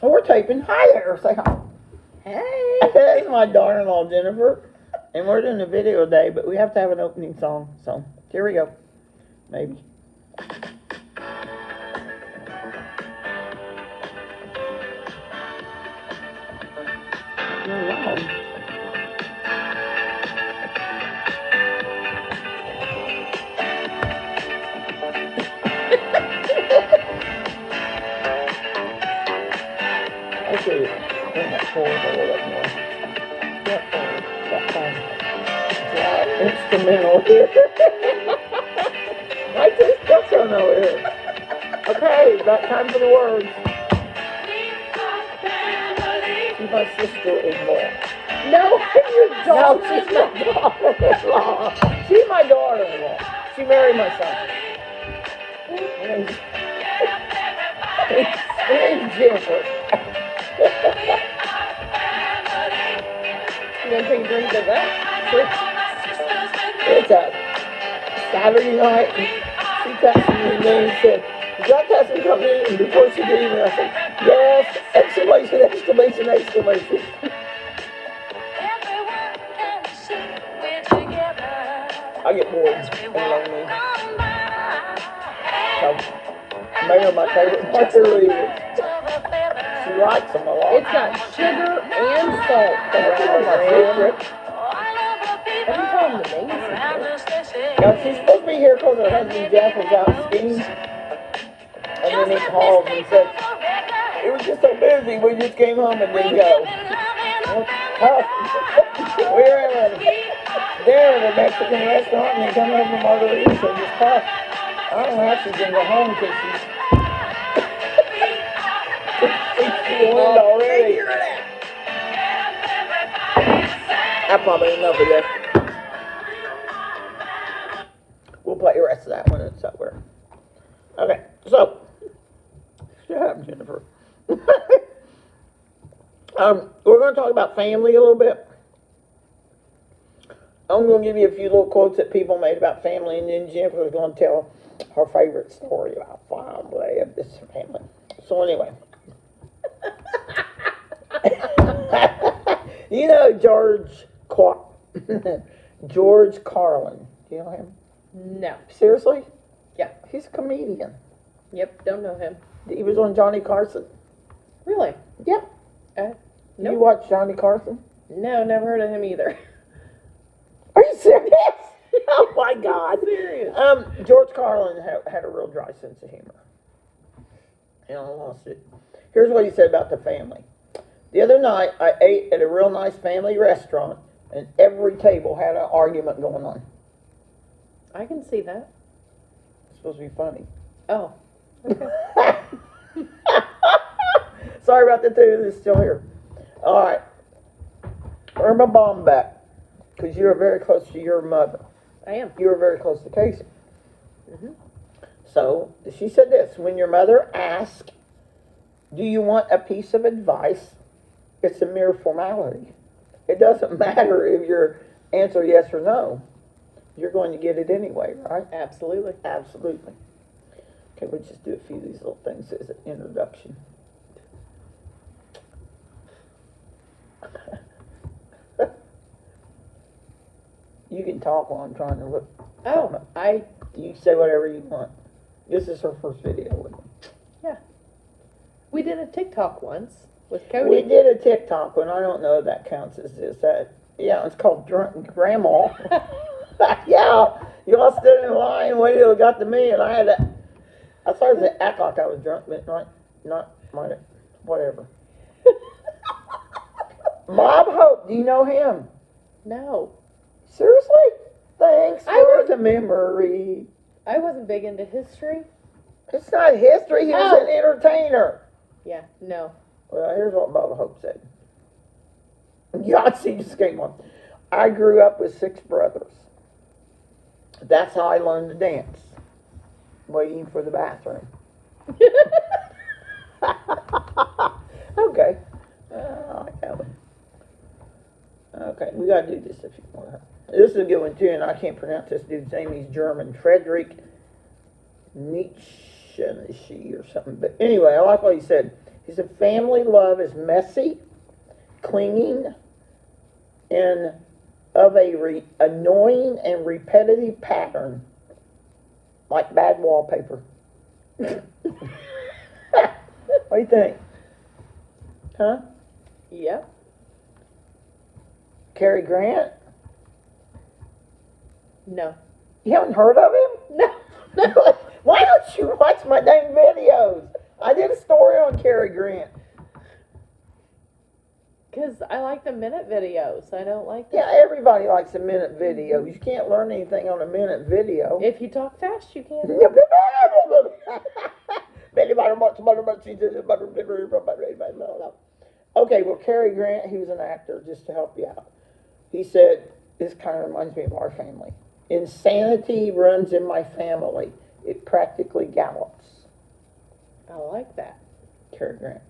Oh, we're taping. Hi there. Say hi. Hey. That's my daughter-in-law, Jennifer. And we're doing a video today, but we have to have an opening song. So, here we go. Maybe. You're loud. Actually, bring that forward a little bit more. Yep, forward. That fun. Instrumental here. Like this, that's on over here. Okay, about time for the words. She's my sister-in-law. No, your No, daughter. she's my daughter-in-law. She's my daughter-in-law. She married my son. Her name's Jennifer. You gonna take a drink of that? Sure. It's a Saturday night. She texted me and said, "Is that cousin coming in?" And before she did even, I said, "Yes!" Exclamation, exclamation, exclamation. I get bored and lonely. So, maybe my favorite margarita. She likes them a lot. It's got sugar and salt. That's my secret. Every time the names are Now, she's supposed to be here because her husband Jeff was out skiing. And then he called and said, "It was just so busy, we just came home and didn't go." We were at dinner at a Mexican restaurant and then come home from margaritas, so just tough. I don't know how she's going to go home because she's won already. That's probably enough of that. We'll play the rest of that when it's over. Okay, so shut up, Jennifer. We're going to talk about family a little bit. I'm going to give you a few little quotes that people made about family, and then Jennifer's going to tell her favorite story about family of this family. So anyway, you know George Carlin. Do you know him? No. Seriously? Yeah. He's a comedian. Yep, don't know him. He was on Johnny Carson. Really? Yeah. Nope. You watch Johnny Carson? No, never heard of him either. Are you serious? Oh my God. Serious. George Carlin had a real dry sense of humor. And I lost it. Here's what he said about the family. The other night, I ate at a real nice family restaurant, and every table had an argument going on. I can see that. It's supposed to be funny. Oh. Okay. Sorry about the two that's still here. All right. Irma Bombeck, because you were very close to your mother. I am. You were very close to Casey. Mm-hmm. So she said this: when your mother asks, "Do you want a piece of advice?" it's a mere formality. It doesn't matter if you answer yes or no. You're going to get it anyway, right? Absolutely. Absolutely. Okay, we'll just do a few of these little things as an introduction. You can talk while I'm trying to look. Oh, You say whatever you want. This is her first video with me. Yeah. We did a TikTok once with Cody. We did a TikTok one. I don't know if that counts as this. Yeah, it's called Drunk Grandma. Yeah, you all stood in line and waited till it got to me, and I started to act like I was drunk, but not whatever. Bob Hope, do you know him? No. Seriously? Thanks for the memory. I wasn't big into history. It's not history, he was an entertainer. Yeah, no. Well, here's what Bob Hope said. Yahtzee just came on. I grew up with 6 brothers. That's how I learned to dance. Waiting for the bathroom. Okay. I like that one. Okay, we got to do this a few more. This is a good one too, and I can't pronounce this dude's name. He's German. Friedrich Nietzsche or something. But anyway, I like what he said. He said, family love is messy, clinging, and of a annoying and repetitive pattern, like bad wallpaper. What do you think? Huh? Yep. Cary Grant? No. You haven't heard of him? No. Why don't you watch my dang videos? I did a story on Cary Grant. Because I like the minute videos. I don't like the... Yeah, everybody likes a minute video. You can't learn anything on a minute video. If you talk fast, you can. Okay, well, Cary Grant, he was an actor, just to help you out. He said, this kind of reminds me of our family. Insanity runs in my family. It practically gallops. I like that. Cary Grant.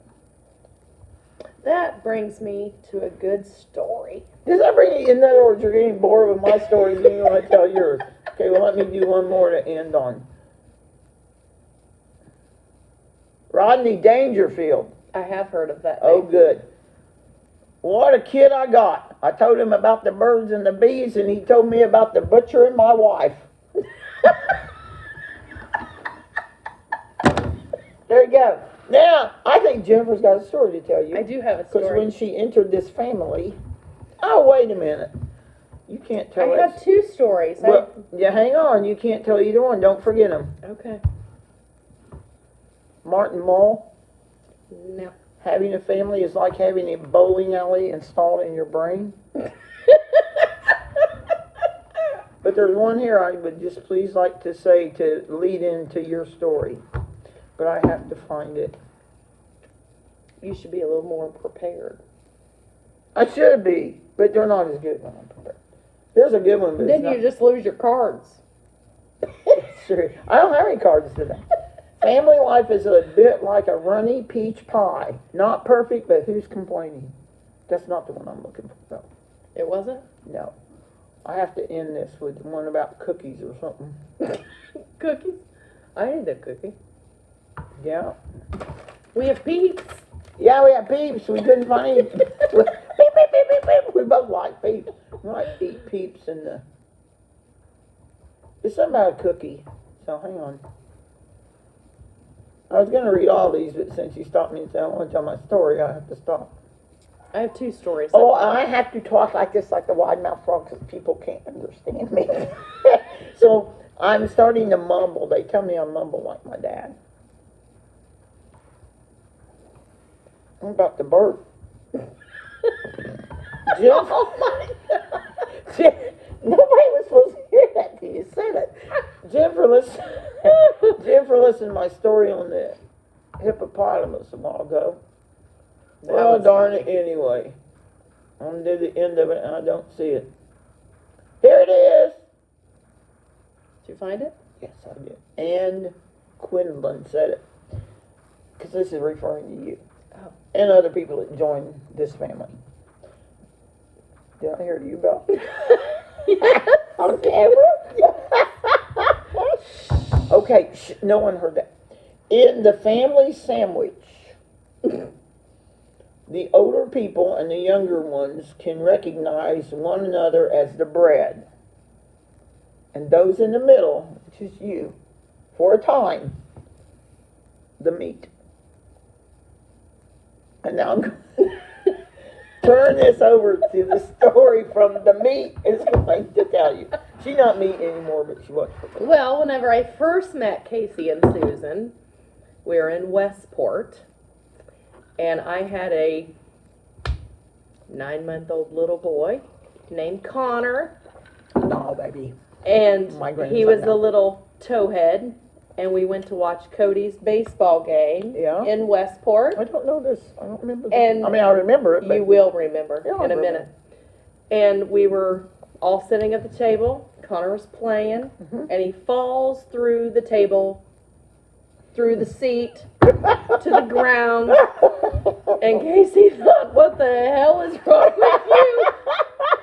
That brings me to a good story. Does that bring you, in other words, you're getting bored with my stories and you want to tell yours? Okay, well, let me do one more to end on. Rodney Dangerfield. I have heard of that. Oh, good. What a kid I got. I told him about the birds and the bees, and he told me about the butcher and my wife. There you go. Now, I think Jennifer's got a story to tell you. I do have a Because story. when she entered this family, oh, wait a minute. You can't tell I it. have two stories. Well, yeah, hang on. You can't tell either one. Don't forget them. Okay. Martin Mull, No. having a family is like having a bowling alley installed in your brain. But there's one here I would just please like to say to lead into your story. But I have to find it. You should be a little more prepared. I should be, but they're not as good when I'm prepared. There's a good one, but Then you just lose your cards. Sure. I don't have any cards today. Family life is a bit like a runny peach pie. Not perfect, but who's complaining? That's not the one I'm looking for, though. It wasn't? No. I have to end this with one about cookies or something. Cookies? I need a cookie. Yeah. We have Peeps. Yeah, we have Peeps. We couldn't find any. Beep, beep, beep, beep, beep. We both like Peeps. We like to eat Peeps and the... It's something about a cookie. So, hang on. I was going to read all these, but since you stopped me and said I want to tell my story, I have to stop. I have two stories. Oh, I have to talk like this, like the wide-mouthed frog, because people can't understand me. So, I'm starting to mumble. They tell me I mumble like my dad. I'm about to burp. Jim, Oh my God. Nobody was supposed to hear that till you said it. Jennifer, listen to my story on the hippopotamus a while ago. Well, darn it, anyway. I'm going to do the end of it, and I don't see it. Here it is. Did you find it? Yes, I did. And Quinlan said it. Because this is referring to you. Oh. And other people that join this family. Did I hear you, Belle? On camera? Okay, no one heard that. In the family sandwich, the older people and the younger ones can recognize one another as the bread. And those in the middle, which is you, for a time, the meat. And now I'm going to turn this over to the story from the meat is going to tell you. She's not meat anymore, but she was for me. Well, whenever I first met Casey and Susan, we were in Westport, and I had a 9-month-old little boy named Connor. No, baby. And My he was grandson the now. little towhead, and we went to watch Cody's baseball game Yeah. in Westport. I don't know this. I don't remember this. And I mean, I remember it, but... You will remember Yeah, I in a remember. minute. And we were all sitting at the table. Connor was playing, and he falls through the table, through the seat, to the ground. And Casey thought, what the hell is wrong with you?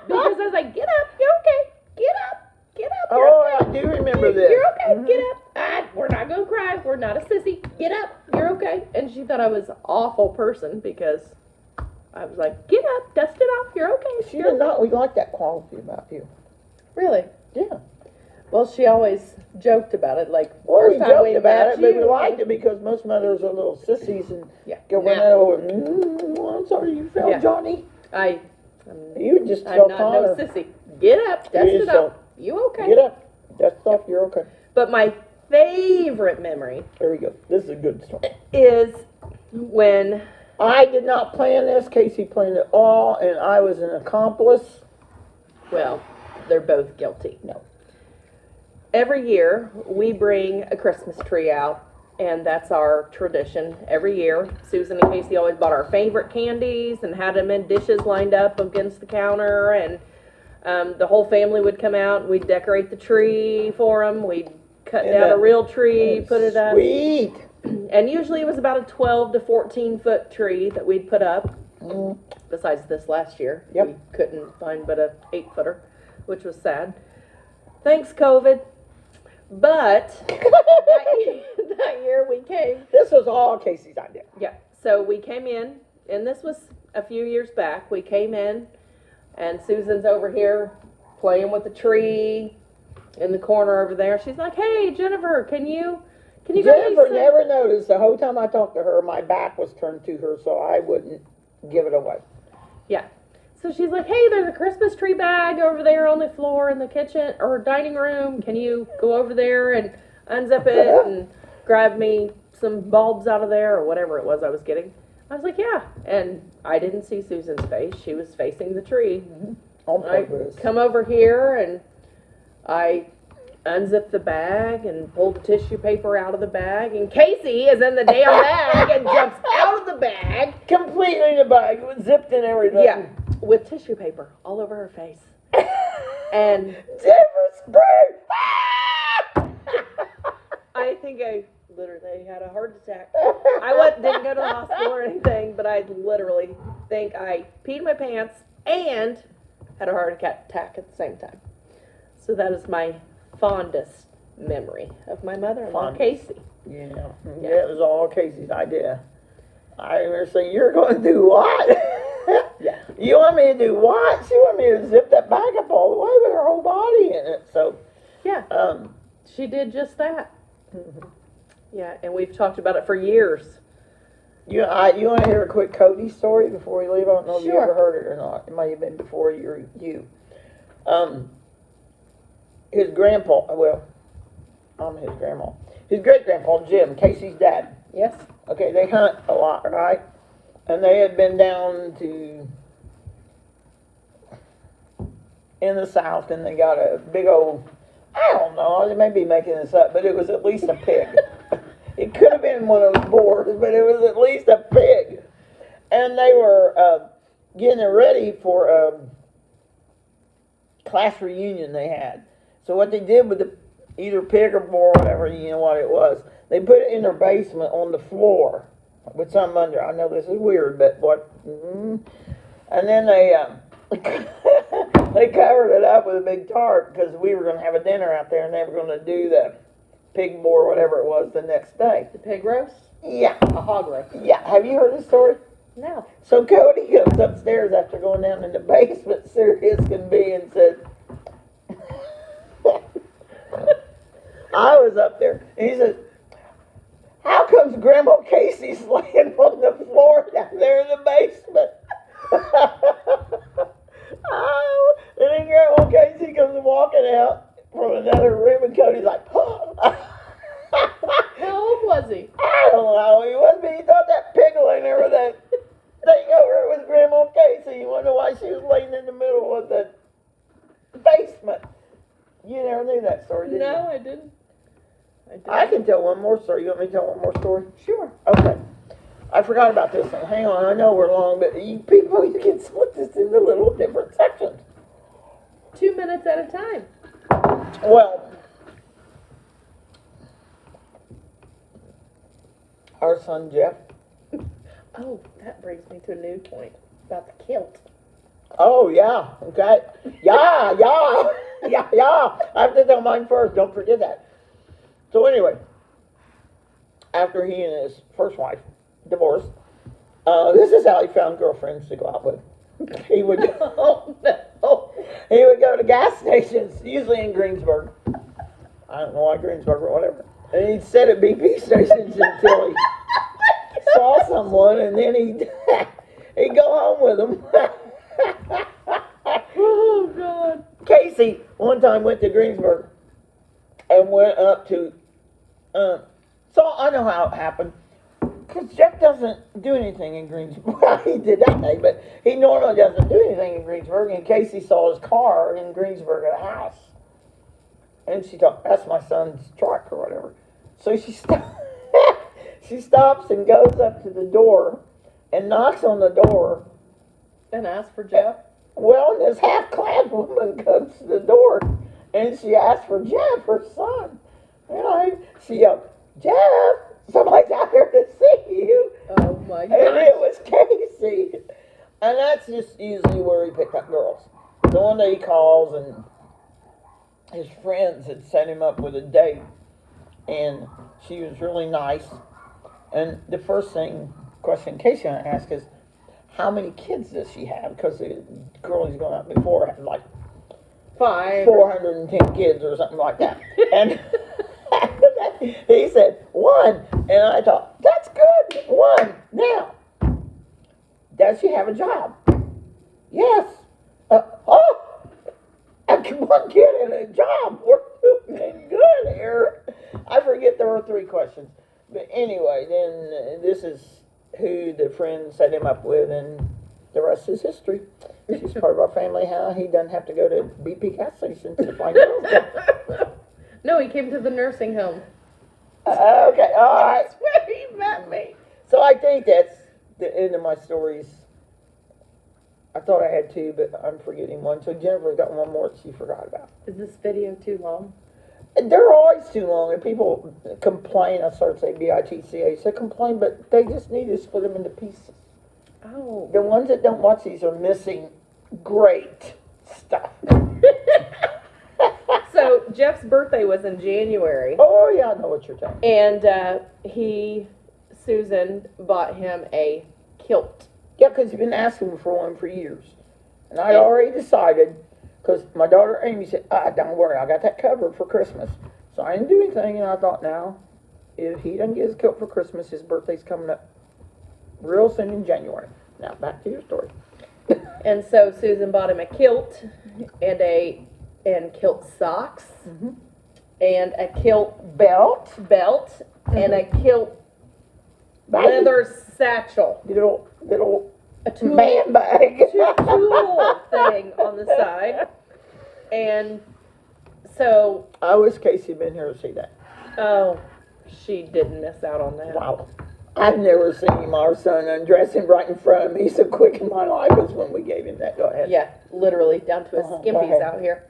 Because I was like, get up, you're okay. Get up, get up. You're Oh, okay. I do remember this. You're okay, Mhm. get up. we're not gonna cry. We're not a sissy. Get up. You're okay. And she thought I was an awful person because I was like, get up, dust it off. You're okay. She did not. We like that quality about you. Really? Yeah. Well, she always joked about it. Like, Well, we first time joked about met it, but we you, liked it because most mothers are little sissies and Yeah. go running over. I'm sorry you fell, Yeah. Johnny. You would just I'm tell not Connor. no sissy. Get up, dust You it just off. You okay? Get up. Dust it off. You're okay. But my favorite memory There we go. This is a good story. is when I did not plan this. Casey planned it all, and I was an accomplice. well, they're both guilty. No. Every year we bring a Christmas tree out, and that's our tradition every year. Susan and Casey always bought our favorite candies and had them in dishes lined up against the counter, and the whole family would come out and we'd decorate the tree for them. We'd cut And down that- a real tree, put it up. Sweet. And usually it was about a 12 to 14 foot tree that we'd put up. Mm. Besides this last year, Yep. we couldn't find but a 8-footer, which was sad. Thanks, COVID. But that year we came. This was all Casey's idea. Yeah. So we came in, and this was a few years back. We came in, and Susan's over here playing with the tree in the corner over there. She's like, "Hey, Jennifer, can you go Jennifer some-" never noticed the whole time I talked to her, my back was turned to her so I wouldn't give it away. Yeah. So she's like, "Hey, there's a Christmas tree bag over there on the floor in the kitchen or dining room. Can you go over there and unzip it and grab me some bulbs out of there," or whatever it was I was getting? I was like, "Yeah." And I didn't see Susan's face. She was facing the tree. On I purpose. come over here and I unzip the bag and pull the tissue paper out of the bag, and Casey is in the damn bag and jumps out of the bag. Completely in the bag. It was zipped and everything. Yeah, with tissue paper all over her face. And Jennifer screamed! I think I literally had a heart attack. Didn't go to the hospital or anything, but I literally think I peed my pants and had a heart attack at the same time. So that is my fondest memory of my mother-in-law, Casey. Yeah, it was all Casey's idea. I remember saying, "You're going to do what?" Yeah. You want me to do what? She wanted me to zip that bag up all the way with her whole body in it. So, Yeah, she did just that. Yeah, and we've talked about it for years. you want to hear a quick Cody story before we leave? I don't know if you Sure. ever heard it or not. It might have been before you. His grandpa, well, I'm his grandma. His great-grandpa, Jim, Casey's dad. Yes. Okay, they hunt a lot, right? And they had been down to in the south, and they got a big old, I don't know, I may be making this up, but it was at least a pig. It could have been one of those boars, but it was at least a pig. And they were getting ready for a class reunion they had. So what they did with the either pig or boar, whatever, you know what it was, they put it in their basement on the floor with something under. I know this is weird, but what? And then they they covered it up with a big tarp because we were going to have a dinner out there, and they were going to do the pig, boar, whatever it was, the next day. The pig roast? Yeah, A hog roast? yeah. Have you heard this story? No. So Cody comes upstairs after going down in the basement, serious can be, and said, I was up there, and he said, "How comes Grandma Casey's laying on the floor down there in the basement?" Oh, and then Grandma Casey comes walking out from another room, and Cody's like, How old was he? I don't know, he was, but he thought that pig laying there with that thing over it was Grandma Casey. You wonder why she was laying in the middle of the basement. You never knew that story, did you? No, I didn't. I can tell one more story. You want me to tell one more story? Sure. Okay. I forgot about this one. Hang on, I know we're long, but you people, you can split this into little different sections. 2 minutes at a time. Well, our son Jeff. Oh, that brings me to a new point about the kilt. Oh, yeah, okay. Yeah. I have to tell mine first, don't forget that. So anyway, after he and his first wife divorced, this is how he found girlfriends to go out with. He would Oh no. he would go to gas stations, usually in Greensburg. I don't know why Greensburg, but whatever. And he'd sit at BP stations until he saw someone, and then he'd go home with them. Oh God. Casey one time went to Greensburg and went up to. So I know how it happened. Because Jeff doesn't do anything in Greensburg. Well, he did that day, but he normally doesn't do anything in Greensburg. And Casey saw his car in Greensburg at a house. And she thought, that's my son's truck or whatever. So she stops and goes up to the door and knocks on the door. And ask for Jeff. Well, and this half-clad woman comes to the door and she asks for Jeff, her son. She yelled, Jeff! Somebody's out here to see you. Oh my God. And it was Casey. And that's just usually where he picked up girls. The one day he calls and his friends had set him up with a date. And she was really nice. And the first question Casey and I asked is, how many kids does she have? Because the girl he's going out before had like 410 kids or something like that. And he said, 1. And I thought, that's good, 1. Now, does she have a job? Yes. One kid and a job. We're doing good here. I forget there were 3 questions. But anyway, then this is who the friend set him up with, and the rest is history. She's part of our family. How he doesn't have to go to BP gas stations to find girls. No, he came to the nursing home. Okay, all right. That's where he met me. So I think that's the end of my stories. I thought I had 2, but I'm forgetting 1. So Jennifer's got 1 more that she forgot about. Is this video too long? And they're always too long, and people complain. I started saying BITCA. They complain, but they just need to split them into pieces. Oh. The ones that don't watch these are missing great stuff. So Jeff's birthday was in January. Oh, yeah, I know what you're talking about. And Susan bought him a kilt. Yeah, because you've been asking for one for years. And I'd already decided, because my daughter Amy said, don't worry, I got that covered for Christmas. So I didn't do anything, and I thought, now, if he doesn't get his kilt for Christmas, his birthday's coming up real soon in January. Now, back to your story. And so Susan bought him a kilt and kilt socks and a kilt belt and a kilt leather satchel. Little a tool, man bag. tool thing on the side. And so I wish Casey had been here to see that. oh, she didn't miss out on that. Wow. I've never seen our son undress him right in front of me so quick in my life as when we gave him that. Go ahead. Yeah, literally down to his Go skimpies ahead. out here.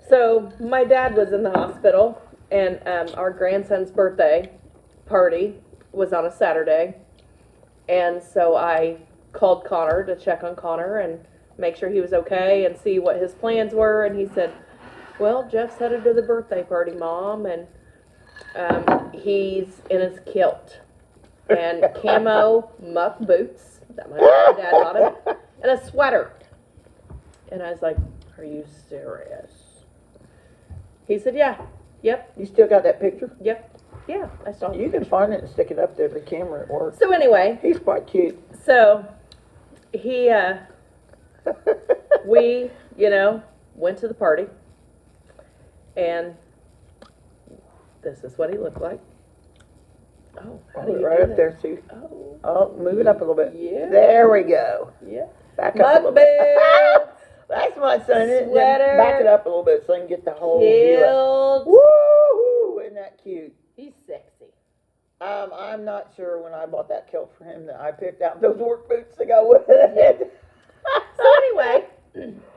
So my dad was in the hospital, and our grandson's birthday party was on a Saturday, and so I called Connor to check on Connor and make sure he was okay and see what his plans were, and he said, well, Jeff's headed to the birthday party, Mom, and he's in his kilt and camo muck boots that my dad bought him, and a sweater. And I was like, are you serious? He said, yeah, yep, You still got that picture? yep, yeah, I saw You it. can find it and stick it up there to the camera at work. So anyway, He's quite cute. so he, we, went to the party, and this is what he looked like. Oh, how do Hold it you right do up that? there, Sue. Oh, Oh, move it up a little bit. Yeah. There we go. yeah. Back up a Mug little bit. boots, That's my son. Isn't it? Sweater. Back it up a little bit so I can get the whole view. kilt. Woo-hoo! Isn't that cute? He's sexy. I'm not sure when I bought that kilt for him that I picked out those work boots to go with it. So anyway,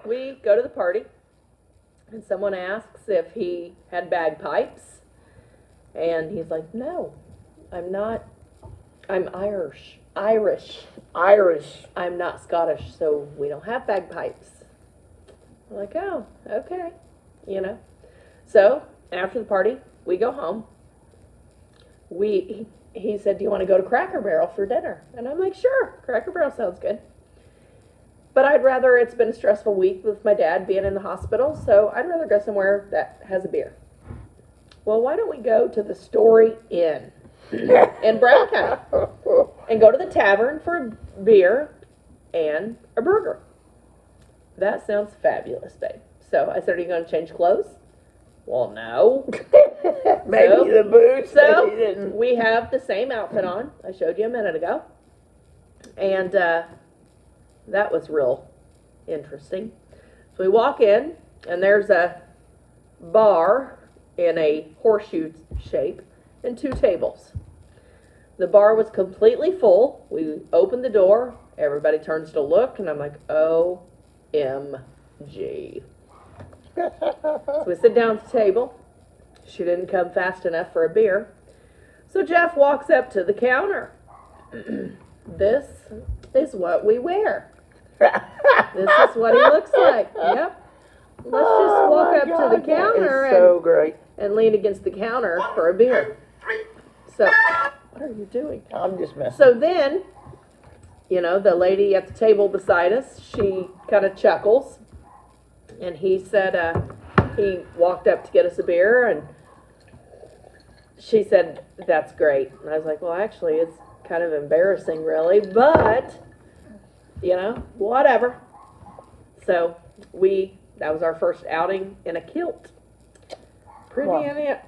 we go to the party, and someone asks if he had bagpipes, and he's like, no, I'm not. I'm Irish. Irish. I'm not Scottish, so we don't have bagpipes. I'm like, oh, okay, So after the party, we go home. He said, do you want to go to Cracker Barrel for dinner? And I'm like, sure, Cracker Barrel sounds good. But I'd rather, it's been a stressful week with my dad being in the hospital, so I'd rather go somewhere that has a beer. Well, why don't we go to the Story Inn in Brown County and go to the tavern for a beer and a burger? That sounds fabulous, babe. So I said, are you going to change clothes? Well, no. Maybe the boots. So Maybe you didn't. we have the same outfit on. I showed you a minute ago. And that was real interesting. So we walk in, and there's a bar in a horseshoe shape and 2 tables. The bar was completely full. We opened the door. Everybody turns to look, and I'm like, OMG. So we sit down at the table. She didn't come fast enough for a beer. So Jeff walks up to the counter. This is what we wear. This is what he looks like. Yep. Let's just walk up to the counter so great. and lean against the counter for a beer. So, what are you doing? I'm just messing. So then, the lady at the table beside us, she kind of chuckles. And he said, he walked up to get us a beer, and she said, that's great. And I was like, well, actually, it's kind of embarrassing, really, but, whatever. So that was our first outing in a kilt. Pretty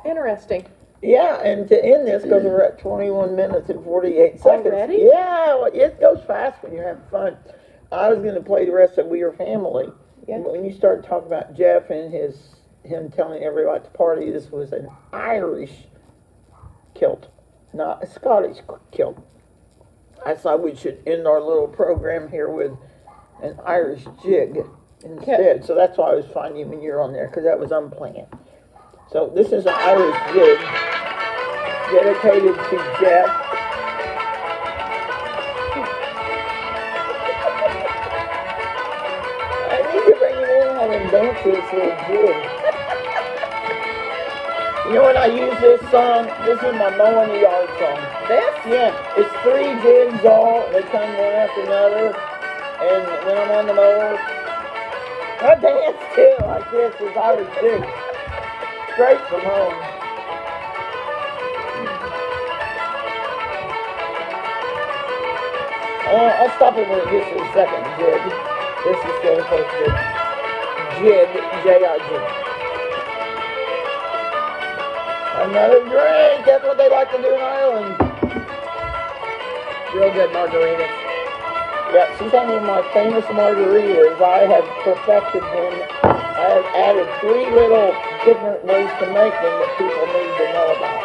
interesting. Yeah, and to end this, because we're at 21 minutes and 48 seconds. Already? Yeah, well, it goes fast when you're having fun. I was going to play the rest of We Are Family. Yeah. But when you started talking about Jeff and him telling everybody at the party, this was an Irish kilt, not a Scottish kilt. I thought we should end our little program here with an Irish jig instead. So that's why I was finding you when you're on there, because that was unplanned. So this is an Irish jig dedicated to Jeff. I need to bring him in and dance this little jig. You know when I use this song? This is my mowing the yard song. This? Yeah, it's 3 jigs all. They come one after another. And when I'm on the mower, I dance too like this with Irish jig. Straight from home. I'll stop it when it gets to the second jig. This is still the first jig. Jig, J-I-G. Another drink. That's what they like to do in Ireland. Real good margaritas. Yeah, see, some of my famous margaritas, I have perfected them. I have added 3 little different ways to make them that people need to know about.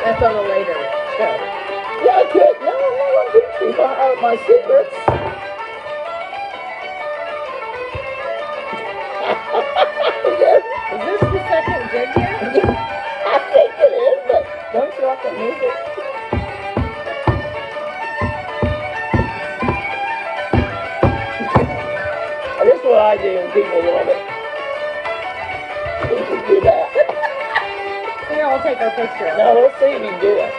That's on a later show. Yeah, I could. No, I'm not going to teach people out my secrets. Is this the second jig yet? I think it is, but don't you like the music? This is what I do and people love it. We can do that. Here, I'll take our picture. Now let's see if you can do it.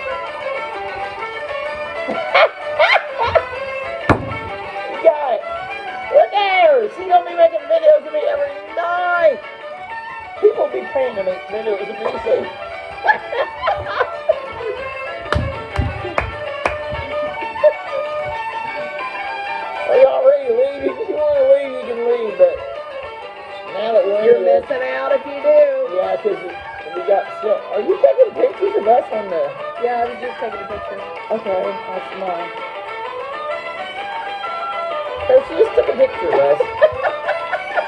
You got it. Look at her. She's going to be making videos of me every night. People be paying to make videos of me, so. Are y'all ready to leave? If you want to leave, you can leave, but now that we're You're in this, missing out if you do. yeah, because we got so. Are you taking pictures of us on the? Yeah, I was just taking a picture. Okay, that's mine. So she just took a picture of us.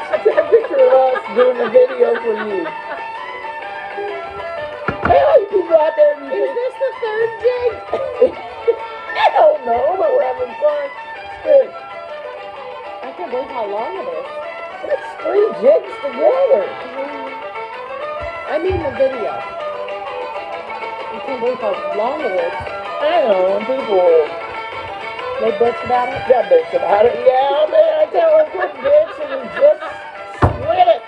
She took a picture of us doing the video for you. Hey, all you people out there, you Is this the third jig? I don't know, but we're having fun. Good. I can't believe how long it is. That's 3 jigs together. I mean the video. I can't believe how long it is. I know, when people They bitch about it? got bitch about it. Yeah, man, I tell them quick bitch and just split it.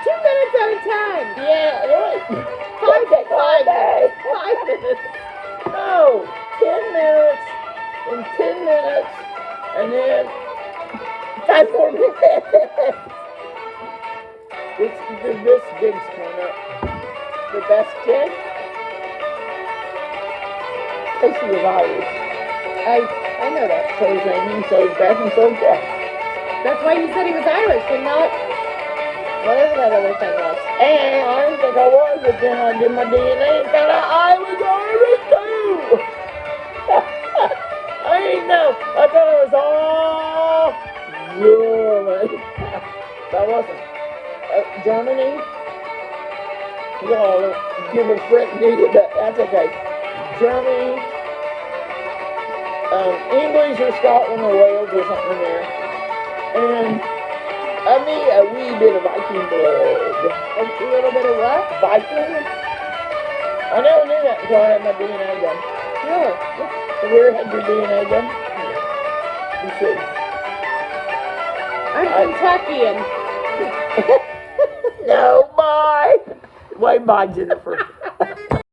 2 minutes out of time. Yeah, really. Five, Take all day. 5 minutes. No, 10 minutes and 10 minutes, and then 5 more minutes. This dig's coming up. The best dig? Casey was Irish. I know that. So is Amy, so is Beth, and so is Jeff. That's why you said he was Irish and not whatever that other thing was. And I didn't think I was, but then I did my DNA and found out I was Irish too. I didn't know. I thought it was all German. That wasn't. Germany? No, give a frick needed, but that's okay. Germany, English or Scotland or Wales or something in there. And I mean a wee bit of Viking blood. A little bit of what? Viking? I never knew that until I had my DNA done. Really? Have you ever had your DNA done? You should. I'm Kentuckian. No, bye. Wait, bye, Jennifer.